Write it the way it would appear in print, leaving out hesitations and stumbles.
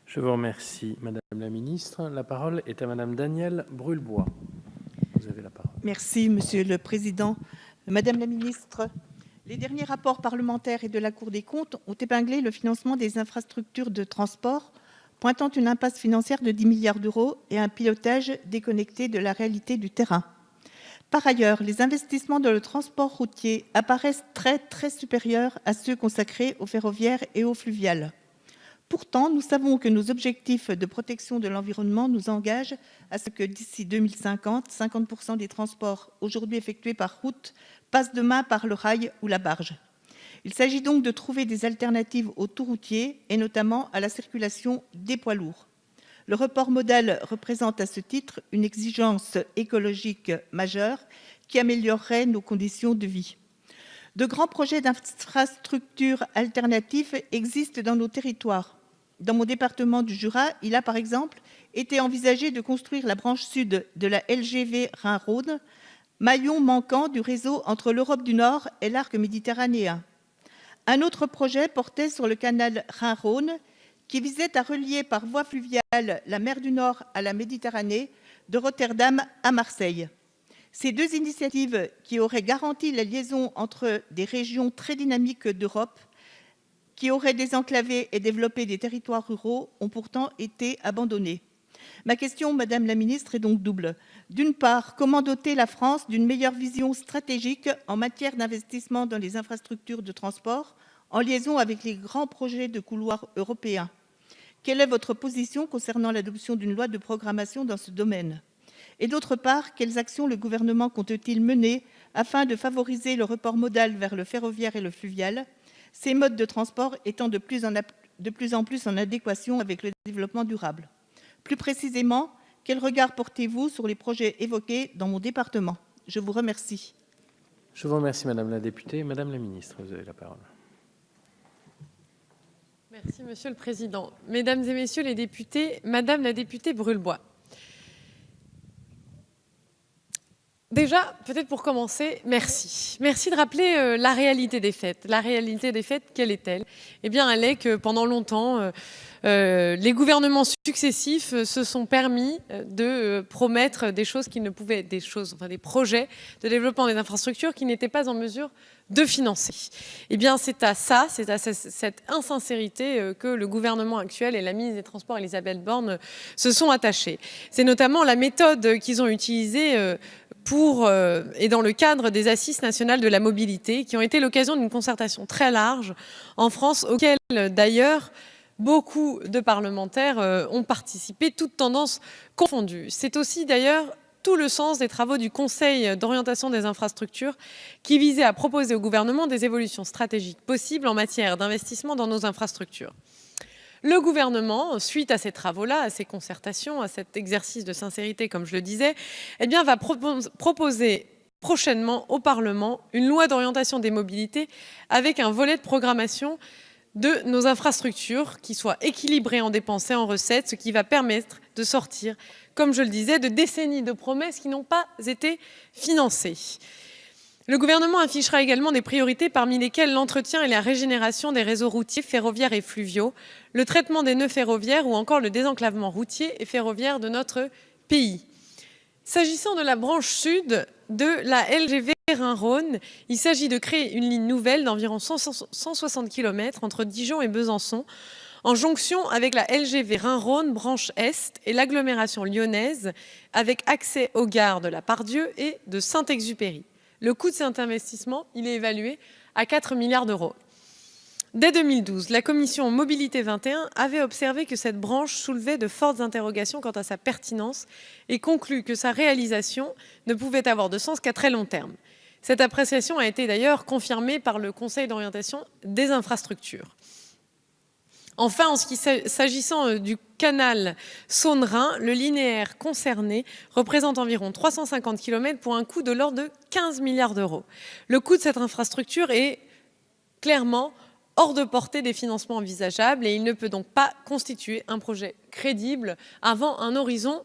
Je vous remercie, Madame la Ministre. La parole est à Madame Danielle Brulbois. Vous avez la parole. Merci, Monsieur le Président. Madame la Ministre, les derniers rapports parlementaires et de la Cour des comptes ont épinglé le financement des infrastructures de transport, pointant une impasse financière de 10 milliards d'euros et un pilotage déconnecté de la réalité du terrain. Par ailleurs, les investissements dans le transport routier apparaissent très supérieurs à ceux consacrés au ferroviaire et au fluvial. Pourtant, nous savons que nos objectifs de protection de l'environnement nous engagent à ce que d'ici 2050, 50% des transports aujourd'hui effectués par route passent demain par le rail ou la barge. Il s'agit donc de trouver des alternatives au tout routier et notamment à la circulation des poids lourds. Le report modal représente à ce titre une exigence écologique majeure qui améliorerait nos conditions de vie. De grands projets d'infrastructures alternatives existent dans nos territoires. Dans mon département du Jura, il a par exemple été envisagé de construire la branche sud de la LGV Rhin-Rhône, maillon manquant du réseau entre l'Europe du Nord et l'arc méditerranéen. Un autre projet portait sur le canal Rhin-Rhône qui visait à relier par voie fluviale la mer du Nord à la Méditerranée, de Rotterdam à Marseille. Ces deux initiatives, qui auraient garanti la liaison entre des régions très dynamiques d'Europe, qui auraient désenclavé et développé des territoires ruraux, ont pourtant été abandonnées. Ma question, Madame la Ministre, est donc double. D'une part, comment doter la France d'une meilleure vision stratégique en matière d'investissement dans les infrastructures de transport, en liaison avec les grands projets de couloirs européens? Quelle est votre position concernant l'adoption d'une loi de programmation dans ce domaine? Et d'autre part, quelles actions le gouvernement compte-t-il mener afin de favoriser le report modal vers le ferroviaire et le fluvial, ces modes de transport étant de plus en plus en adéquation avec le développement durable? Plus précisément, quel regard portez-vous sur les projets évoqués dans mon département? Je vous remercie. Je vous remercie, Madame la députée. Madame la Ministre, vous avez la parole. Merci, Monsieur le Président. Mesdames et Messieurs les députés, Madame la députée Brulbois. Déjà, peut-être pour commencer, merci. Merci de rappeler la réalité des faits. La réalité des faits, quelle est-elle? Eh bien, elle est que pendant longtemps, les gouvernements successifs se sont permis de promettre des choses qui ne pouvaient, des projets de développement des infrastructures qui n'étaient pas en mesure de financer. Eh bien, c'est à cette insincérité que le gouvernement actuel et la ministre des Transports, Elisabeth Borne, se sont attachés. C'est notamment la méthode qu'ils ont utilisée et dans le cadre des Assises nationales de la mobilité, qui ont été l'occasion d'une concertation très large en France, auquel d'ailleurs beaucoup de parlementaires ont participé, toutes tendances confondues. C'est aussi d'ailleurs tout le sens des travaux du Conseil d'orientation des infrastructures qui visait à proposer au gouvernement des évolutions stratégiques possibles en matière d'investissement dans nos infrastructures. Le gouvernement, suite à ces travaux-là, à ces concertations, à cet exercice de sincérité, comme je le disais, eh bien, va proposer prochainement au Parlement une loi d'orientation des mobilités avec un volet de programmation de nos infrastructures qui soit équilibré en dépenses et en recettes, ce qui va permettre de sortir, comme je le disais, de décennies de promesses qui n'ont pas été financées. Le gouvernement affichera également des priorités parmi lesquelles l'entretien et la régénération des réseaux routiers, ferroviaires et fluviaux, le traitement des nœuds ferroviaires ou encore le désenclavement routier et ferroviaire de notre pays. S'agissant de la branche sud de la LGV Rhin-Rhône, il s'agit de créer une ligne nouvelle d'environ 160 km entre Dijon et Besançon, en jonction avec la LGV Rhin-Rhône branche Est et l'agglomération lyonnaise, avec accès aux gares de la Part-Dieu et de Saint-Exupéry. Le coût de cet investissement, il est évalué à 4 milliards d'euros. Dès 2012, la commission Mobilité 21 avait observé que cette branche soulevait de fortes interrogations quant à sa pertinence et conclut que sa réalisation ne pouvait avoir de sens qu'à très long terme. Cette appréciation a été d'ailleurs confirmée par le Conseil d'orientation des infrastructures. Enfin, s'agissant du canal Saône-Rhin, le linéaire concerné représente environ 350 km pour un coût de l'ordre de 15 milliards d'euros. Le coût de cette infrastructure est clairement hors de portée des financements envisageables et il ne peut donc pas constituer un projet crédible avant un horizon